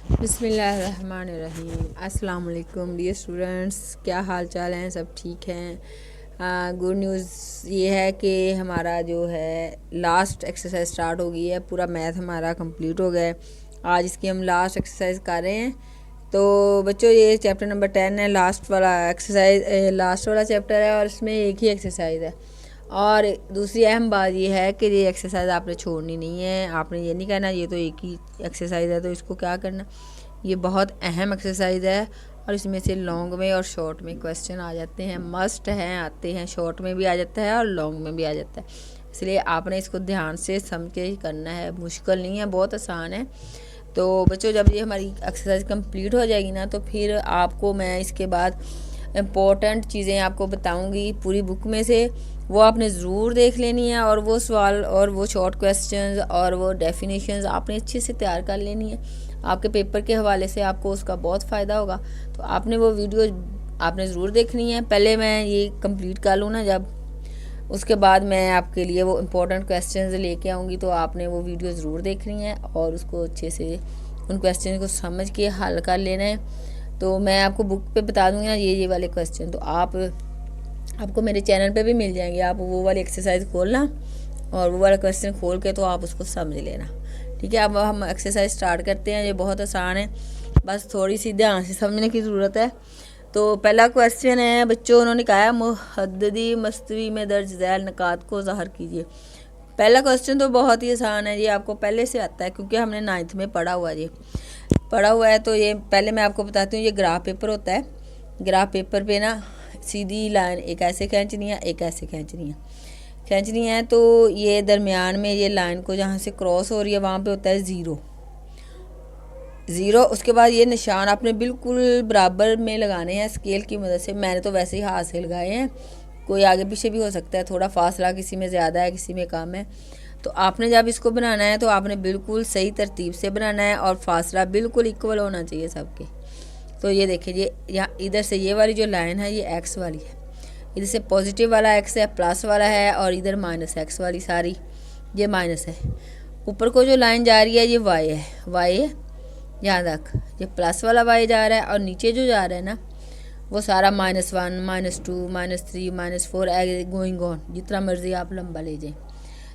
बिस्मिल्लाहिर्रहमानिर्रहीम। अस्सलाम वालेकुम डियर स्टूडेंट्स, क्या हाल चाल हैं? सब ठीक हैं? गुड न्यूज़ ये है कि हमारा जो है लास्ट एक्सरसाइज स्टार्ट हो गई है। पूरा मैथ हमारा कंप्लीट हो गया है। आज इसकी हम लास्ट एक्सरसाइज कर रहे हैं। तो बच्चों, ये चैप्टर नंबर 10 है, लास्ट वाला एक्सरसाइज, लास्ट वाला चैप्टर है और इसमें एक ही एक्सरसाइज है। और दूसरी अहम बात ये है कि ये एक्सरसाइज आपने छोड़नी नहीं है। आपने ये नहीं कहना ये तो एक ही एक्सरसाइज है तो इसको क्या करना। ये बहुत अहम एक्सरसाइज है और इसमें से लॉन्ग में और शॉर्ट में क्वेश्चन आ जाते हैं, मस्ट हैं, आते हैं, शॉर्ट में भी आ जाता है और लॉन्ग में भी आ जाता है। इसलिए आपने इसको ध्यान से समझ के ही करना है। मुश्किल नहीं है, बहुत आसान है। तो बच्चों, जब ये हमारी एक्सरसाइज कंप्लीट हो जाएगी ना, तो फिर आपको मैं इसके बाद इम्पोर्टेंट चीज़ें आपको बताऊंगी पूरी बुक में से। वो आपने ज़रूर देख लेनी है और वो सवाल और वो शॉर्ट क्वेश्चंस और वो डेफिनेशंस आपने अच्छे से तैयार कर लेनी है। आपके पेपर के हवाले से आपको उसका बहुत फ़ायदा होगा। तो आपने वो वीडियो आपने ज़रूर देखनी है। पहले मैं ये कंप्लीट कर लूँ ना, जब उसके बाद मैं आपके लिए वो इम्पोर्टेंट क्वेश्चंस लेके आऊँगी, तो आपने वो वीडियो ज़रूर देखनी है और उसको अच्छे से उन क्वेश्चन को समझ के हल कर लेना है। तो मैं आपको बुक पे बता दूँगी ना ये वाले क्वेश्चन, तो आपको मेरे चैनल पे भी मिल जाएंगे। आप वो वाली एक्सरसाइज खोलना और वो वाला क्वेश्चन खोल के तो आप उसको समझ लेना, ठीक है। अब हम एक्सरसाइज स्टार्ट करते हैं। ये बहुत आसान है, बस थोड़ी सी ध्यान से समझने की ज़रूरत है। तो पहला क्वेश्चन है बच्चों, उन्होंने कहा है मुहद्ददी मस्तवी में दर्ज झैल निकात को ज़ाहिर कीजिए। पहला क्वेश्चन तो बहुत ही आसान है, ये आपको पहले से आता है क्योंकि हमने 9th में पढ़ा हुआ है। तो ये पहले मैं आपको बताती हूँ, ये ग्राफ पेपर होता है। ग्राफ पेपर पे ना सीधी लाइन एक ऐसे खींचनी है, एक ऐसे खींचनी है। तो ये दरमियान में ये लाइन को जहाँ से क्रॉस हो रही है वहाँ पे होता है ज़ीरो। उसके बाद ये निशान आपने बिल्कुल बराबर में लगाने हैं स्केल की मदद से। मैंने तो वैसे ही हाथ से लगाए हैं, कोई आगे पीछे भी हो सकता है, थोड़ा फासला किसी में ज़्यादा है किसी में कम है। तो आपने जब इसको बनाना है तो आपने बिल्कुल सही तरतीब से बनाना है और फासला बिल्कुल इक्वल होना चाहिए सबके। तो ये देखिए, ये यहाँ इधर से ये वाली जो लाइन है ये एक्स वाली है, इधर से पॉजिटिव वाला एक्स है, प्लस वाला है, और इधर माइनस एक्स वाली सारी ये माइनस है। ऊपर को जो लाइन जा रही है ये वाई है यहाँ तक, ये प्लस वाला वाई जा रहा है, और नीचे जो जा रहा है ना वो सारा -1, -2, -3, -4 गोइंग ऑन, जितना मर्जी आप लंबा ले जाएं।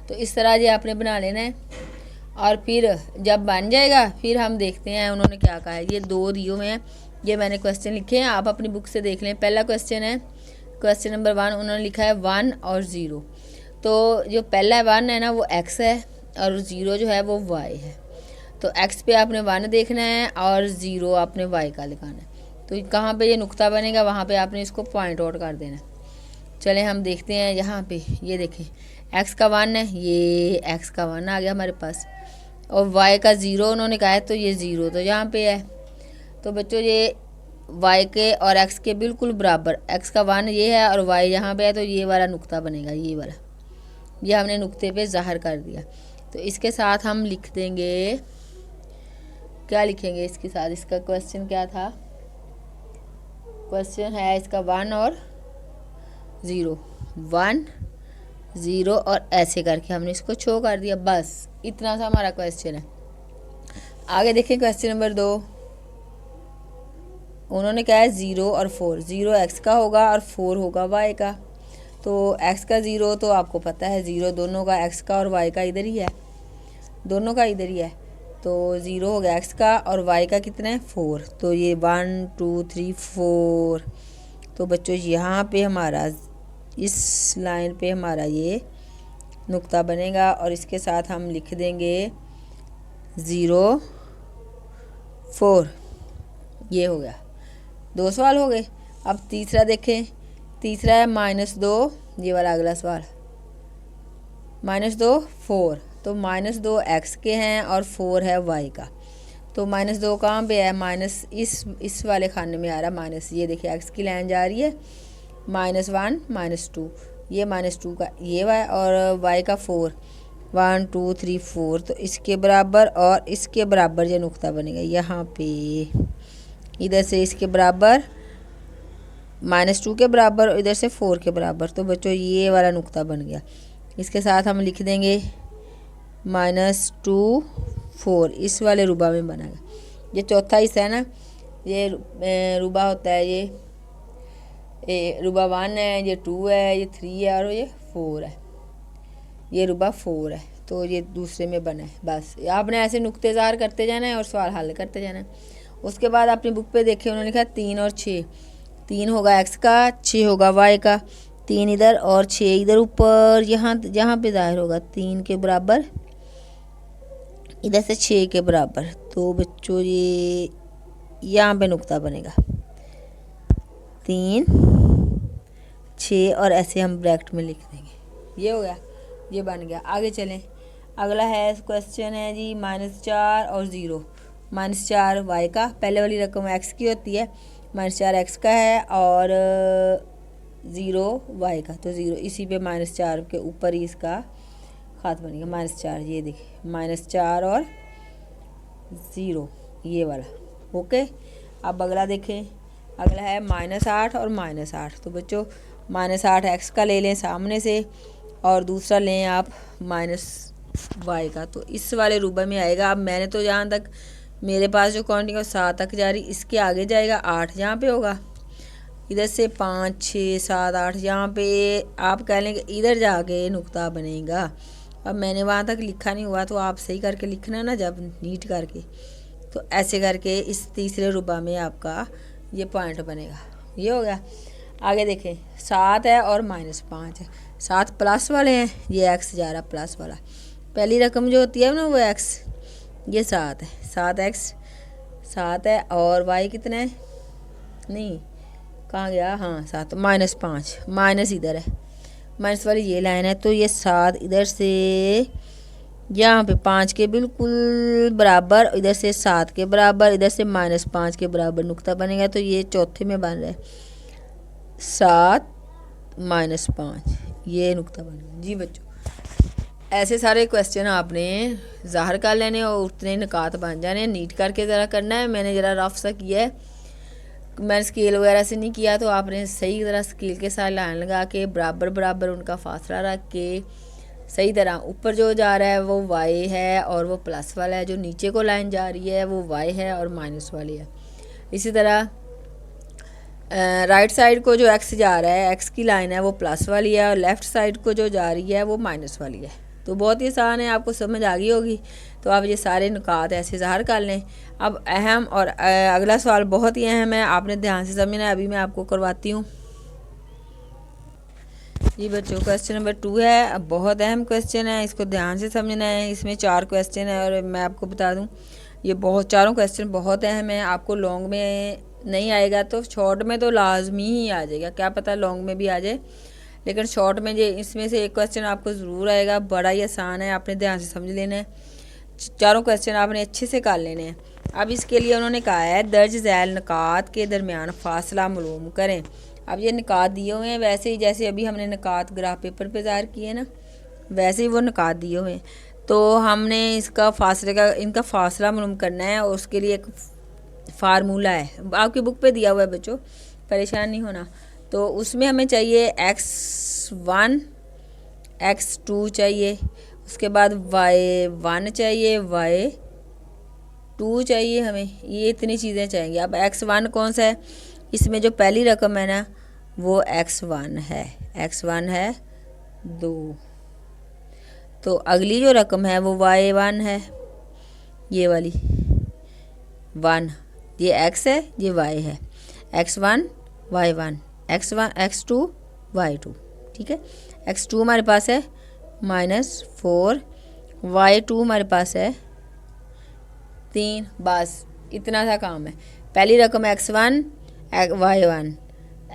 तो इस तरह ये आपने बना लेना है और फिर जब बन जाएगा फिर हम देखते हैं उन्होंने क्या कहा है। ये 2 दिए हुए हैं, ये मैंने क्वेश्चन लिखे हैं, आप अपनी बुक से देख लें। पहला क्वेश्चन है क्वेश्चन नंबर 1, उन्होंने लिखा है 1 और 0। तो जो पहला 1 है ना वो x है और 0 जो है वो y है। तो x पे आपने 1 देखना है और 0 आपने y का लिखाना है। तो कहाँ पे ये नुक्ता बनेगा वहाँ पे आपने इसको पॉइंट आउट कर देना है। चलें हम देखते हैं यहाँ पे, ये देखें x का 1 है, ये x का 1 आ गया हमारे पास, और y का 0 उन्होंने कहा है तो ये 0 तो यहाँ पे है। तो बच्चों ये y के और x के बिल्कुल बराबर, x का 1 ये है और y यहाँ पे है, तो ये वाला नुक्ता बनेगा, ये वाला, ये हमने नुक्ते पे ज़ाहिर कर दिया। तो इसके साथ हम लिख देंगे, क्या लिखेंगे इसके साथ, इसका क्वेश्चन क्या था, क्वेश्चन है इसका 1 और 0, 1 0 और ऐसे करके हमने इसको शो कर दिया। बस इतना सा हमारा क्वेश्चन है। आगे देखें क्वेश्चन नंबर 2, उन्होंने कहा है 0 और 4, 0 x का होगा और 4 होगा y का। तो x का 0 तो आपको पता है, 0 दोनों का, x का और y का इधर ही है, दोनों का इधर ही है। तो 0 हो गया x का और y का कितना है 4। तो ये 1 2 3 4। तो बच्चों यहाँ पे हमारा इस लाइन पे हमारा ये नुक्ता बनेगा और इसके साथ हम लिख देंगे 0 4। ये हो गया, 2 सवाल हो गए। अब तीसरा देखें, तीसरा है -2, ये वाला अगला सवाल, -2 4। तो -2 x के हैं और 4 है y का। तो -2 कहाँ पे है, माइनस इस वाले खाने में आ रहा है माइनस। ये देखिए x की लाइन जा रही है -1 -2, ये -2 का ये y और y का 4, 1 2 3 4। तो इसके बराबर और इसके बराबर ये नुक्ता बनेगा यहाँ पे, इधर से इसके बराबर -2 के बराबर और इधर से 4 के बराबर। तो बच्चों ये वाला नुक्ता बन गया। इसके साथ हम लिख देंगे -2 4, इस वाले रुबा में बनेगा। ये चौथा हिस्सा है ना, ये रुबा होता है, ये रुबा 1 है, ये 2 है, ये 3 है और ये 4 है, ये रुबा 4 है। तो ये दूसरे में बना है। बस आपने ऐसे नुक्तेजार करते जाना है और सवाल हल करते जाना है। उसके बाद अपनी बुक पे देखे उन्होंने लिखा 3 और 6, 3 होगा x का, 6 होगा y का, 3 इधर और 6 इधर ऊपर, यहाँ जहाँ पे जाहिर होगा 3 के बराबर, इधर से 6 के बराबर। तो बच्चों ये यहाँ पे नुक्ता बनेगा 3 6 और ऐसे हम ब्रैकेट में लिख देंगे। ये हो गया, ये बन गया। आगे चलें, अगला है क्वेश्चन है जी -4 और 0। -4 y का, पहले वाली रकम x की होती है, -4 x का है और 0 y का। तो 0 इसी पे -4 के ऊपर ही इसका खात बनेगा -4। ये देखिए -4 और 0 ये वाला। ओके, अब अगला देखें, अगला है -8 और -8। तो बच्चों -8 x का ले लें सामने से और दूसरा लें आप -y का। तो इस वाले रूबा में आएगा। अब मैंने तो जहाँ तक मेरे पास जो काउंटिंग है 7 तक जा रही, इसके आगे जाएगा 8 यहाँ पे होगा, इधर से 5 6 7 8 यहाँ पे आप कह लें कि इधर जाके नुक्ता बनेगा। अब मैंने वहाँ तक लिखा नहीं हुआ, तो आप सही करके लिखना ना जब नीट करके। तो ऐसे करके इस तीसरे रुबा में आपका ये पॉइंट बनेगा। ये हो गया। आगे देखें, 7 है और -5 है, 7 प्लस वाले हैं, ये x जा रहा प्लस वाला। पहली रकम जो होती है ना वो x, ये 7 है, 7x 7 है और y कितना है, नहीं कहाँ गया, हाँ 7, -5, माइनस इधर है, माइनस वाली ये लाइन है। तो ये 7 इधर से यहाँ पे 5 के बिल्कुल बराबर, इधर से 7 के बराबर, इधर से -5 के बराबर नुक्ता बनेगा। तो ये चौथे में बन रहा है 7 -5, ये नुक्ता बन गया जी बच्चों। ऐसे सारे क्वेश्चन आपने ज़ाहिर कर लेने और उतने निकात बन जाने। नीट करके ज़रा करना है, मैंने ज़रा रफ सा किया है, मैंने स्केल वगैरह से नहीं किया। तो आपने सही तरह स्केल के साथ लाइन लगा के बराबर बराबर उनका फासला रख के सही तरह, ऊपर जो जा रहा है वो y है और वो प्लस वाला है, जो नीचे को लाइन जा रही है वो y है और माइनस वाली है। इसी तरह राइट साइड को जो x जा रहा है, x की लाइन है वो प्लस वाली है और लेफ़्ट साइड को जो जा रही है वो माइनस वाली है। तो बहुत ही आसान है, आपको समझ आ गई होगी। तो आप ये सारे नुकात ऐसे ज़ाहिर कर लें। अब अहम और अगला सवाल बहुत ही अहम है, आपने ध्यान से समझना है। अभी मैं आपको करवाती हूँ जी बच्चों। क्वेश्चन नंबर 2 है, अब बहुत अहम क्वेश्चन है, इसको ध्यान से समझना है। इसमें 4 क्वेश्चन है और मैं आपको बता दूँ ये चारों क्वेश्चन बहुत अहम है। आपको लॉन्ग में नहीं आएगा तो शॉर्ट में तो लाजमी ही आ जाएगा, क्या पता लॉन्ग में भी आ जाए, लेकिन शॉर्ट में ये इसमें से एक क्वेश्चन आपको ज़रूर आएगा। बड़ा ही आसान है, आपने ध्यान से समझ लेना है। चारों क्वेश्चन आपने अच्छे से कर लेने हैं। अब इसके लिए उन्होंने कहा है दर्ज झैल निकात के दरमियान फासला मालूम करें। अब ये निकात दिए हुए हैं, वैसे ही जैसे अभी हमने निकात ग्राफ पेपर पे ज़ाहिर किए ना, वैसे ही वो निकात दिए हुए हैं। तो हमने इसका फासले का इनका फासला मालूम करना है और उसके लिए एक फार्मूला है, आपकी बुक पे दिया हुआ है बच्चों, परेशान नहीं होना। तो उसमें हमें चाहिए x1 x2 चाहिए, उसके बाद y1 चाहिए, y2 चाहिए, हमें ये इतनी चीज़ें चाहिए। अब x1 कौन सा है, इसमें जो पहली रकम है ना वो x1 है, x1 है 2। तो अगली जो रकम है वो y1 है, ये वाली 1, ये x है ये y है, x1 y1 x1 x2 y2, ठीक है। x2 हमारे पास है -4, y2 हमारे पास है 3। बस इतना सा काम है। पहली रकम x1 y1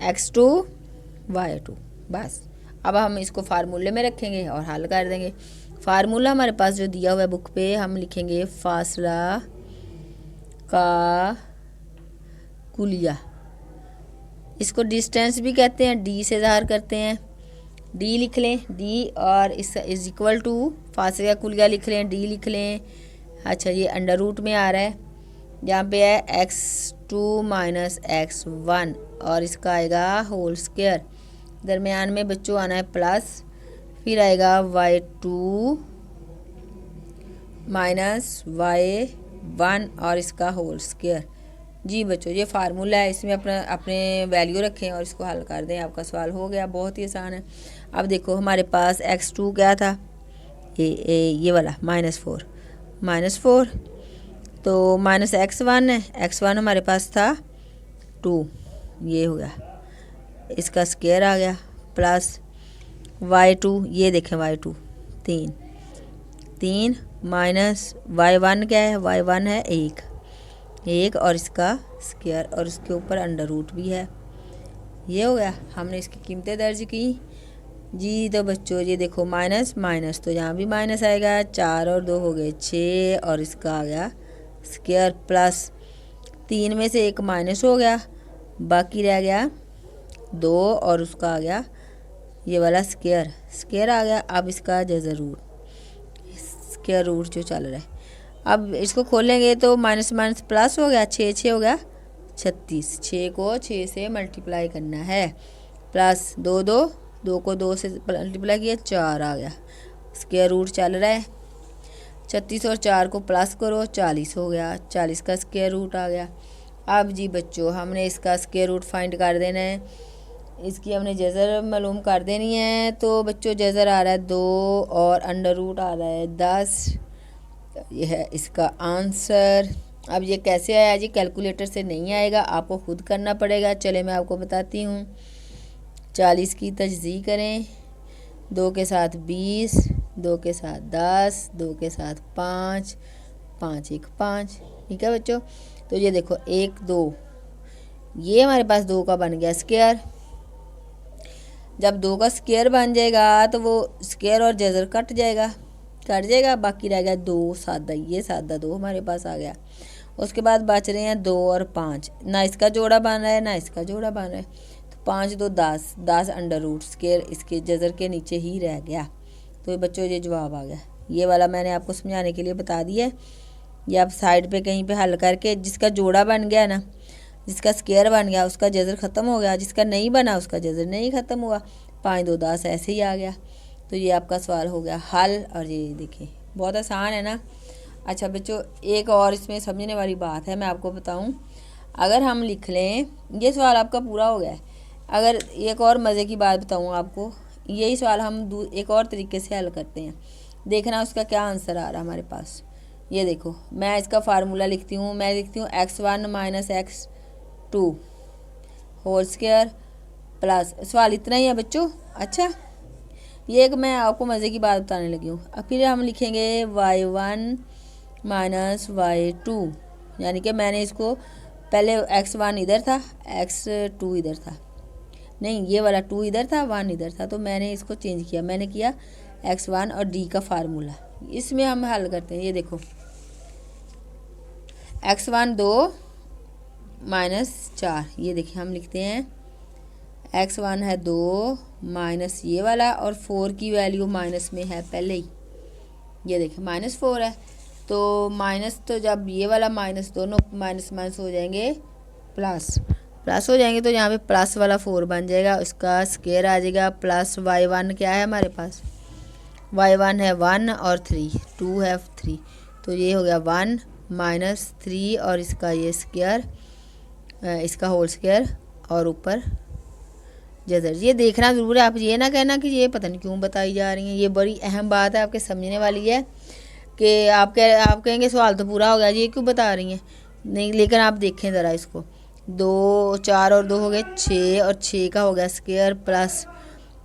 x2 y2, बस। अब हम इसको फार्मूले में रखेंगे और हल कर देंगे। फार्मूला हमारे पास जो दिया हुआ है बुक पे, हम लिखेंगे फासला का कुलिया, इसको डिस्टेंस भी कहते हैं, डी से ज़ाहिर करते हैं। डी लिख लें, डी और इस इज इक्वल टू फासले का कुलिया लिख लें, डी लिख लें। अच्छा ये अंडर रूट में आ रहा है, यहाँ पे है x2 - x1 और इसका आएगा होल स्क्वायर। दरमियान में बच्चों आना है प्लस, फिर आएगा y2 - y1 1 और इसका होल स्क्वायर। जी बच्चों, ये फार्मूला है, इसमें अपना अपने वैल्यू रखें और इसको हल कर दें, आपका सवाल हो गया। बहुत ही आसान है। अब देखो हमारे पास x2 क्या था, ये वाला -4 तो माइनस x1 है, x1 हमारे पास था 2, ये हो गया, इसका स्क्वायर आ गया, प्लस y2, ये देखें y2 3 माइनस y1 क्या है, y1 है 1 और इसका स्क्वायर और उसके ऊपर अंडर रूट भी है। ये हो गया, हमने इसकी कीमतें दर्ज की। जी तो बच्चों ये देखो माइनस माइनस तो यहाँ भी माइनस आएगा, 4 और 2 हो गए 6 और इसका आ गया स्क्वायर, प्लस 3 में से 1 माइनस हो गया, बाकी रह गया 2 और उसका आ गया ये वाला स्क्वायर आ गया। अब इसका जज़र रूट, स्क्वायर रूट जो चल रहा है, अब इसको खोलेंगे तो माइनस माइनस प्लस हो गया, 6 हो गया 36, 6 को 6 से मल्टीप्लाई करना है, प्लस 2 को 2 से मल्टीप्लाई किया 4 आ गया, स्क्वायर रूट चल रहा है। 36 और 4 को प्लस करो 40 हो गया, 40 का स्क्वायर रूट आ गया। अब जी बच्चों हमने इसका स्क्वायर रूट फाइंड कर देना है, इसकी हमने जज़र मालूम कर देनी है। तो बच्चों जज़र आ रहा है 2 और अंडर रूट आ रहा है 10, ये है इसका आंसर। अब ये कैसे आया जी, कैलकुलेटर से नहीं आएगा, आपको खुद करना पड़ेगा। चले मैं आपको बताती हूँ। 40 की तजज़ी करें, 2 के साथ 20, 2 के साथ 10, 2 के साथ 5, 5 1 5, ठीक है बच्चों। तो ये देखो 1 2, ये हमारे पास 2 का बन गया स्क्वायर। जब 2 का स्क्वायर बन जाएगा तो वो स्क्वायर और जज़र कट जाएगा, बाकी रह गया 2 सादा, ये सादा 2 हमारे पास आ गया। उसके बाद बच रहे हैं 2 और 5, ना इसका जोड़ा बन रहा है ना इसका जोड़ा बन रहा है, तो 5 2 10 अंडर रूट स्क्वायर इसके जज़र के नीचे ही रह गया। तो बच्चों ये जवाब आ गया, ये वाला मैंने आपको समझाने के लिए बता दिया है। ये आप साइड पे कहीं पे हल करके, जिसका जोड़ा बन गया ना, जिसका स्क्वायर बन गया उसका जज़र ख़त्म हो गया, जिसका नहीं बना उसका जज़र नहीं ख़त्म हुआ, 5 2 10 ऐसे ही आ गया। तो ये आपका सवाल हो गया हल। और ये देखिए बहुत आसान है ना। अच्छा बच्चों एक और इसमें समझने वाली बात है, मैं आपको बताऊं, अगर हम लिख लें, ये सवाल आपका पूरा हो गया है। अगर एक और मज़े की बात बताऊं आपको, यही सवाल हम एक और तरीके से हल करते हैं, देखना उसका क्या आंसर आ रहा है हमारे पास। ये देखो मैं इसका फार्मूला लिखती हूँ, मैं लिखती हूँ x1 minus x2 whole square, plus सवाल इतना ही है बच्चों। अच्छा ये एक मैं आपको मज़े की बात बताने लगी हूँ। अब फिर हम लिखेंगे y1 माइनस y2, यानी कि मैंने इसको पहले x1 इधर था, x2 इधर था, नहीं ये वाला 2 इधर था 1 इधर था, तो मैंने इसको चेंज किया, मैंने किया x1 और d का फार्मूला, इसमें हम हल करते हैं। ये देखो x1 2 माइनस 4, ये देखिए हम लिखते हैं x1 है 2 माइनस ये वाला, और 4 की वैल्यू माइनस में है पहले ही, ये देखिए -4 है, तो माइनस, तो जब ये वाला माइनस, दोनों माइनस माइनस हो जाएंगे प्लस हो जाएंगे, तो यहाँ पे प्लस वाला 4 बन जाएगा, उसका स्क्वायर आ जाएगा, प्लस y1 क्या है हमारे पास, y1 है 1 और 3, 2 है 3, तो ये हो गया 1 माइनस 3 और इसका ये स्क्वायर, इसका होल स्क्वायर और ऊपर जज़र। ये देखना ज़रूर है, आप ये ना कहना कि ये पता नहीं क्यों बताई जा रही हैं, ये बड़ी अहम बात है, आपके समझने वाली है कि आप कहेंगे सवाल तो पूरा हो गया जी, ये क्यों बता रही हैं, नहीं, लेकिन आप देखें ज़रा इसको, 2 4 और 2 हो गए 6 और 6 का हो गया स्क्वायर, प्लस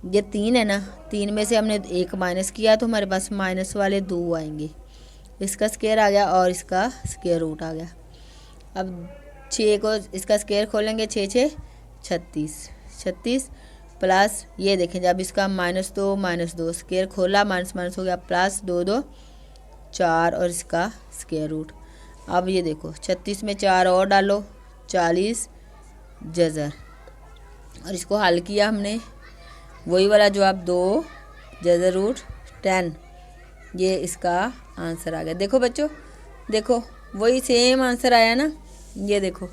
ये 3 है ना, 3 में से हमने 1 माइनस किया तो हमारे पास माइनस वाले 2 आएंगे, इसका स्क्वायर आ गया और इसका स्क्वायर रूट आ गया। अब 6 को इसका स्क्वायर खोलेंगे, 6 6 36 प्लस ये देखें जब इसका -2 स्क्वायर खोला, माइनस माइनस हो गया, प्लस 2 2 4 और इसका स्क्वायर रूट। अब ये देखो 36 में 4 और डालो 40 जज़र, और इसको हल किया हमने, वही वाला जवाब 2 जज़र रूट 10, ये इसका आंसर आ गया। देखो बच्चों, देखो वही सेम आंसर आया ना, ये देखो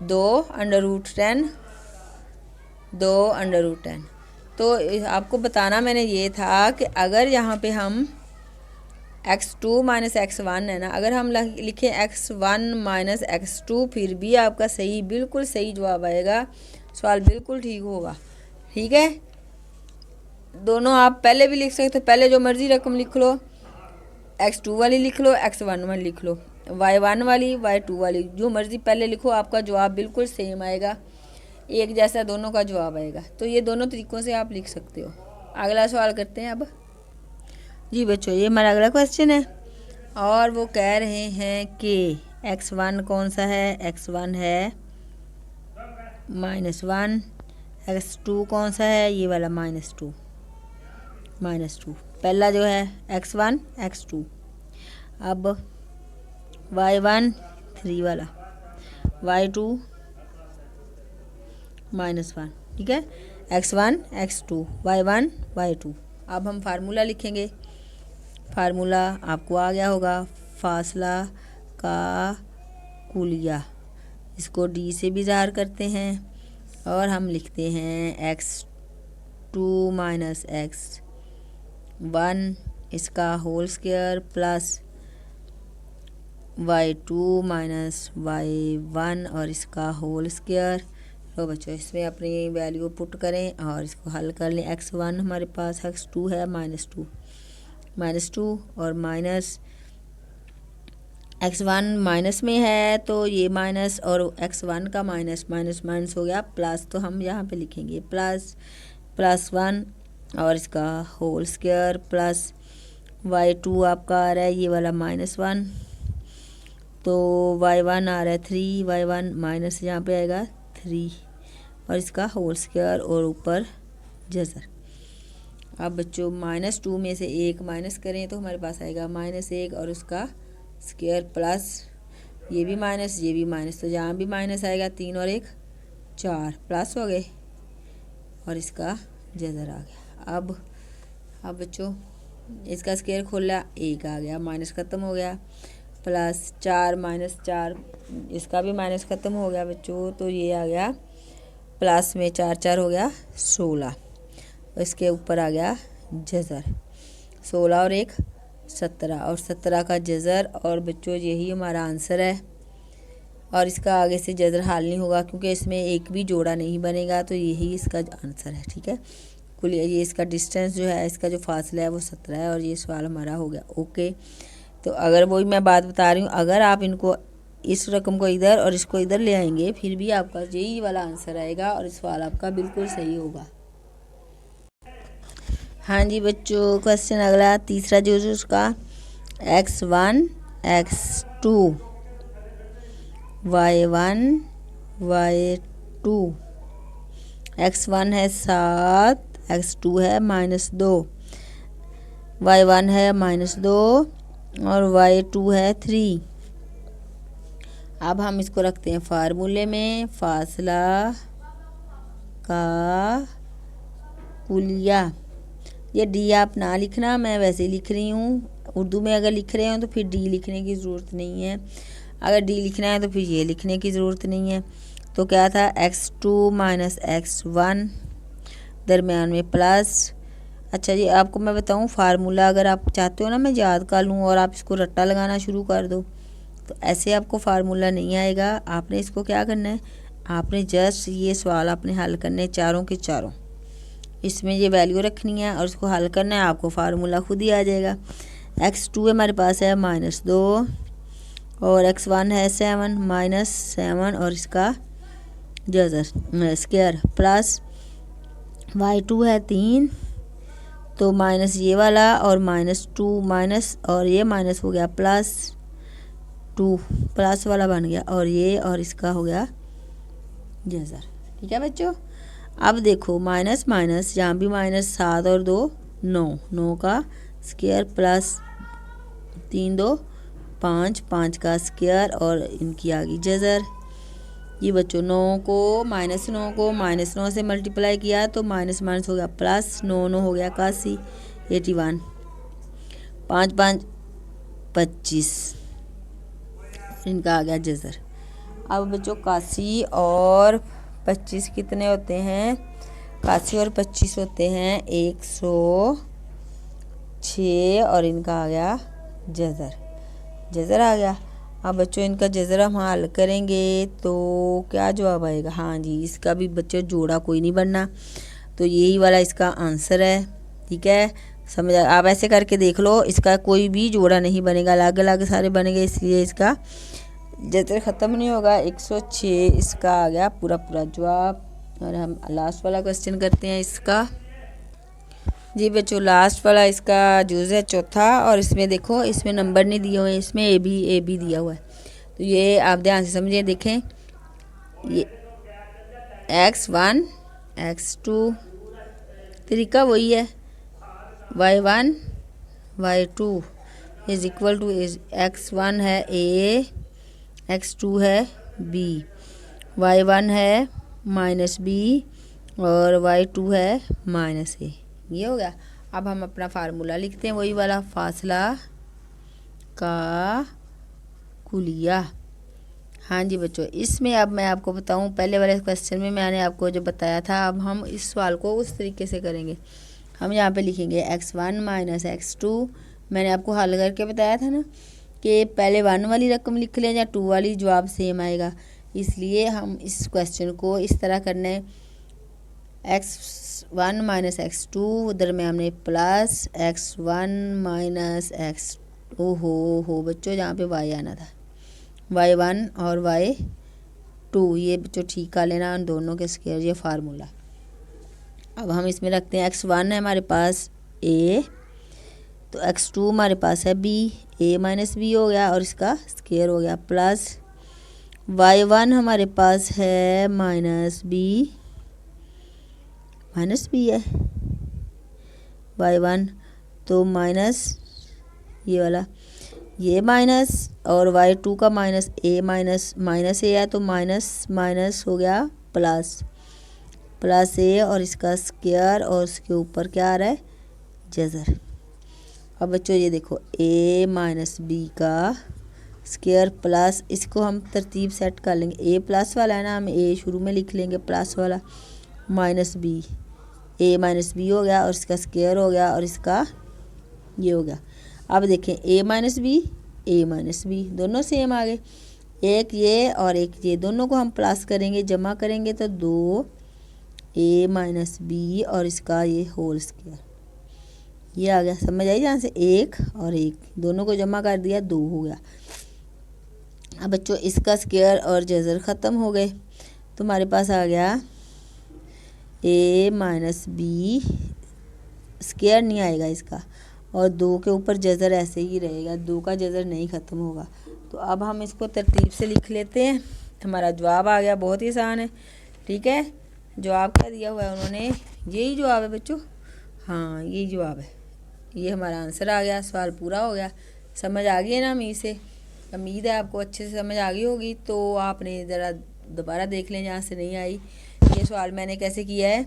2 अंडर रूट 10, 2 अंडर रूट 10। तो आपको बताना मैंने ये था कि अगर यहाँ पे हम x2 माइनस x1 है ना, अगर हम लिखें x1 माइनस x2 फिर भी आपका सही, बिल्कुल सही जवाब आएगा, सवाल बिल्कुल ठीक होगा। ठीक है, दोनों आप पहले भी लिख सकते हो, पहले जो मर्जी रकम लिख लो, x2 वाली लिख लो, x1 वाली लिख लो, y1 वाली y2 वाली, जो मर्जी पहले लिखो, आपका जवाब बिल्कुल सेम आएगा, एक जैसा दोनों का जवाब आएगा। तो ये दोनों तरीक़ों से आप लिख सकते हो। अगला सवाल करते हैं अब। जी बच्चों, ये हमारा अगला क्वेश्चन है और वो कह रहे हैं कि x1 कौन सा है, x1 है -1, x2 कौन सा है, ये वाला -2। पहला जो है x1 x2। अब y1 3 वाला, y2 -1। ठीक है, x1 x2 y1 y2। अब हम फार्मूला लिखेंगे। फार्मूला आपको आ गया होगा, फासला का कुलिया, इसको d से भी ज़ाहिर करते हैं और हम लिखते हैं x2 माइनस x1 इसका whole square plus y2 minus y1 और इसका होल स्क्वायर। तो बच्चों इसमें अपनी वैल्यू पुट करें और इसको हल कर लें। x1 हमारे पास, x2 है -2 और माइनस x1 माइनस में है तो ये माइनस, और x1 का माइनस हो गया प्लस, तो हम यहाँ पे लिखेंगे +1 और इसका होल स्क्वायर प्लस y2 आपका आ रहा है ये वाला -1, तो y1 आ रहा है 3, y1 माइनस यहाँ पे आएगा 3 और इसका होल स्क्वायर और ऊपर जज़र। अब बच्चों -2 में से 1 माइनस करें तो हमारे पास आएगा -1 और उसका स्क्वायर प्लस ये भी माइनस, तो जहाँ भी माइनस आएगा 3 और 1 4 प्लस हो गए और इसका जज़र आ गया। अब बच्चों इसका स्क्वायर खोला, 1 आ गया, माइनस ख़त्म हो गया, प्लस 4 -4 इसका भी माइनस ख़त्म हो गया बच्चों, तो ये आ गया प्लस में 4 4 हो गया 16, इसके ऊपर आ गया जज़र, 16 और 1 17 और 17 का जज़र। और बच्चों यही हमारा आंसर है और इसका आगे से जज़र हाल नहीं होगा क्योंकि इसमें एक भी जोड़ा नहीं बनेगा, तो यही इसका आंसर है। ठीक है, कुल ये इसका डिस्टेंस जो है, इसका जो फासला है वो 17 है और ये सवाल हमारा हो गया ओके। तो अगर वही मैं बात बता रही हूँ, अगर आप इनको इस रकम को इधर और इसको इधर ले आएंगे फिर भी आपका यही वाला आंसर आएगा और इस सवाल आपका बिल्कुल सही होगा। हाँ जी बच्चों, क्वेश्चन अगला तीसरा जो उसका x1 x2 y1 y2, x1 है 7, x2 है -2, y1 है -2 और y2 है 3। अब हम इसको रखते हैं फार्मूले में, फासला का कुलिया। ये डी आप ना लिखना, मैं वैसे ही लिख रही हूँ, उर्दू में अगर लिख रहे हो तो फिर डी लिखने की ज़रूरत नहीं है, अगर डी लिखना है तो फिर ये लिखने की ज़रूरत नहीं है। तो क्या था x2 माइनस x1 दरमियान में प्लस। अच्छा जी, आपको मैं बताऊँ फार्मूला अगर आप चाहते हो ना मैं याद कर लूँ और आप इसको रट्टा लगाना शुरू कर दो तो ऐसे आपको फार्मूला नहीं आएगा। आपने इसको क्या करना है, आपने जस्ट ये सवाल आपने हल करने चारों के चारों, इसमें ये वैल्यू रखनी है और इसको हल करना है, आपको फार्मूला खुद ही आ जाएगा। x2 हमारे पास है -2 और x1 है 7 -7 और इसका जज़र स्क्वायर प्लस y2 है 3, तो माइनस ये वाला और -2 माइनस और ये माइनस हो गया +2, प्लस वाला बन गया और ये और इसका हो गया जज़र। ठीक है बच्चों, अब देखो माइनस माइनस यहाँ भी माइनस, 7 और 2 9 का स्क्वायर प्लस 3 2 5 का स्क्वायर और इनकी आ गई जज़र। ये बच्चों 9 को -9 से मल्टीप्लाई किया तो माइनस हो गया प्लस, 9 हो गया 81 81, 5 5 25, इनका आ गया जज़र। अब बच्चों 81 और 25 कितने होते हैं, 81 और 25 होते हैं 106 और इनका आ गया जज़र, जज़र आ गया। अब बच्चों इनका जज़र हम हल करेंगे तो क्या जवाब आएगा? हाँ जी, इसका भी बच्चों जोड़ा कोई नहीं बनना, तो यही वाला इसका आंसर है। ठीक है, समझ आप ऐसे करके देख लो, इसका कोई भी जोड़ा नहीं बनेगा, अलग अलग सारे बनेंगे, इसलिए इसका जज़र ख़त्म नहीं होगा। 106 इसका आ गया पूरा पूरा जवाब। और हम लास्ट वाला क्वेश्चन करते हैं इसका। जी बच्चों, लास्ट वाला इसका जुज़ है चौथा, और इसमें देखो इसमें नंबर नहीं दिए हुए, इसमें ए बी दिया हुआ है। तो ये आप ध्यान से समझिए, देखें ये x1 x2 तरीका वही है, y1 y2 is equal to x1 है a, x2 है b, y1 है -b और y2 है -a। ये हो गया। अब हम अपना फार्मूला लिखते हैं, वही वाला, फासला का कुलिया। हाँ जी बच्चों, इसमें अब मैं आपको बताऊं, पहले वाले क्वेश्चन में मैंने आपको जो बताया था, अब हम इस सवाल को उस तरीके से करेंगे। हम यहाँ पे लिखेंगे x1 - x2। मैंने आपको हल करके बताया था ना कि पहले 1 वाली रकम लिख लें या 2 वाली, जवाब सेम आएगा। इसलिए हम इस क्वेश्चन को इस तरह करना है, x1 - x2, उधर में हमने प्लस x1 - x, हो बच्चों यहाँ पे y आना था, y1 और y2, ये बच्चों ठीक कर लेना उन दोनों के स्क्वायर, ये फार्मूला। अब हम इसमें रखते हैं x1 है हमारे पास a, तो x2 हमारे पास है b, a - b हो गया और इसका स्क्वायर हो गया, प्लस y1 हमारे पास है -b है y1, तो माइनस ये वाला, ये माइनस, और y2 का माइनस a है, तो माइनस हो गया प्लस a और इसका स्क्वायर, और उसके ऊपर क्या आ रहा है? जज़र। अब बच्चों ये देखो a - b का स्क्वायर प्लस, इसको हम तरतीब सेट कर लेंगे, a प्लस वाला है ना, हम a शुरू में लिख लेंगे प्लस वाला, -b, a - b हो गया और इसका स्क्वायर हो गया और इसका ये हो गया। अब देखें a - b दोनों सेम आ गए, एक ये और एक ये, दोनों को हम प्लस करेंगे, जमा करेंगे तो 2a - b और इसका ये होल स्क्वायर, ये आ गया। समझ आई? जहाँ से एक और एक दोनों को जमा कर दिया, 2 हो गया। अब बच्चों इसका स्क्वायर और जज़र ख़त्म हो गए, तो हमारे पास आ गया a - b, स्क्वायर नहीं आएगा इसका, और 2 के ऊपर जज़र ऐसे ही रहेगा, 2 का जज़र नहीं ख़त्म होगा। तो अब हम इसको तरतीब से लिख लेते हैं, हमारा जवाब आ गया, बहुत ही आसान है। ठीक है, जवाब क्या दिया हुआ है उन्होंने, यही जवाब है बच्चों, हाँ यही जवाब है, ये हमारा आंसर आ गया। सवाल पूरा हो गया। समझ आ गई है ना? उम्मीद है आपको अच्छे से समझ आ गई होगी। तो आपने ज़रा दोबारा देख लें जहाँ से नहीं आई। ये सवाल मैंने कैसे किया है,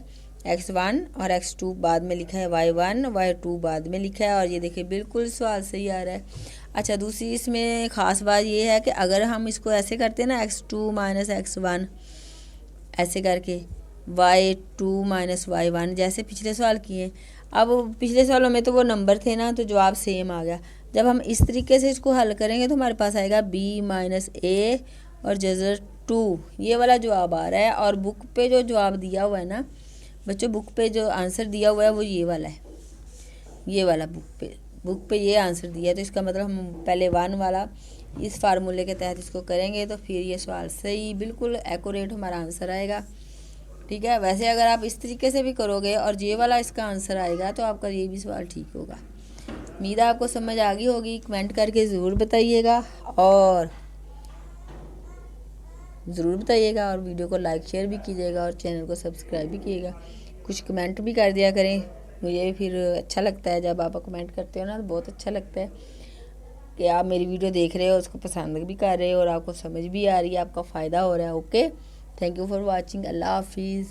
x1 और x2 बाद में लिखा है, y1 y2 बाद में लिखा है, और ये देखिए बिल्कुल सवाल सही आ रहा है। अच्छा, दूसरी इसमें ख़ास बात ये है कि अगर हम इसको ऐसे करते हैं ना, x2 - x1 ऐसे करके, y2 - y1, जैसे पिछले सवाल किए, अब पिछले सवालों में तो वो नंबर थे ना, तो जवाब सेम आ गया। जब हम इस तरीके से इसको हल करेंगे तो हमारे पास आएगा b - a और जज़र 2, ये वाला जवाब आ रहा है। और बुक पे जो जवाब दिया हुआ है ना बच्चों, बुक पे जो आंसर दिया हुआ है वो ये वाला है, ये वाला बुक पे ये आंसर दिया है। तो इसका मतलब हम पहले 1 वाला इस फार्मूले के तहत इसको करेंगे, तो फिर ये सवाल सही बिल्कुल एक्यूरेट हमारा आंसर आएगा। ठीक है, वैसे अगर आप इस तरीके से भी करोगे और ये वाला इसका आंसर आएगा, तो आपका ये भी सवाल ठीक होगा। उम्मीद है आपको समझ आ गई होगी। कमेंट करके ज़रूर बताइएगा, और वीडियो को लाइक शेयर भी कीजिएगा, और चैनल को सब्सक्राइब भी कीजिएगा। कुछ कमेंट भी कर दिया करें, मुझे भी फिर अच्छा लगता है जब आप कमेंट करते हो ना, तो बहुत अच्छा लगता है कि आप मेरी वीडियो देख रहे हो, उसको पसंद भी कर रहे हो, और आपको समझ भी आ रही है, आपका फ़ायदा हो रहा है। Okay, thank you for watching. अल्लाह हाफिज़।